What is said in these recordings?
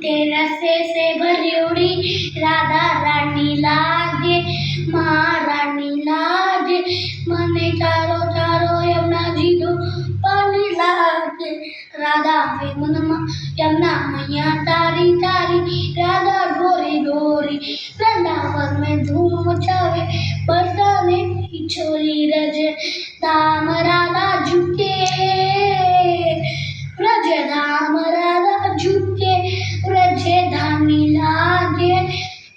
तेरा से भरियोड़ी राधा रानी लागे महारानी लागे मने तारो तारो यमुना जी दो पानी लागे राधा वे मनमा यमुना मैया तारी तारी राधा डोरी डोरी वृंदावन में धूम मचावे बरसाने की छोरी रजे दाम राधा झुके ब्रज धाम राधा झुके ब्रजे धामी लागे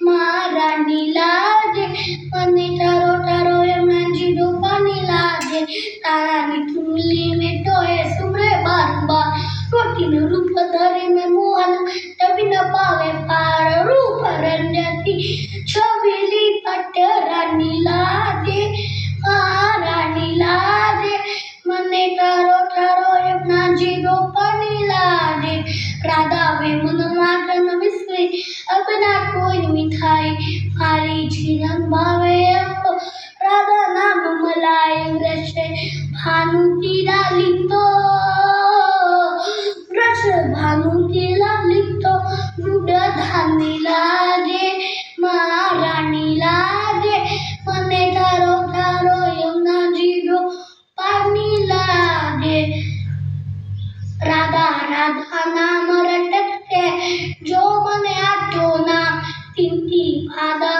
महारानी लागे मने तारो तारो यमुना जी दो पानी लागे तारानी तुमली में टोए सुमरे बारंबार रोटी में रूप धरे में मोहन तभी न पावे पार रूप रंजती छबीली पट रानी लागे महारानी लागे मने तारो तारो यमुना जी दो पानी लागे राधा वे मन माटन विश्वे अपना कोई मिठाई मारी जीवन भावे आपको राधा नाम मलाई रचे भानु की डाली तो रच भानु की डाली तो दूध धानी लागे महारानी लागे मने तारो तारो यमुना जी दो पानी लागे राधा राधा नाम रटते जो मने आठो ना तिनकी भादा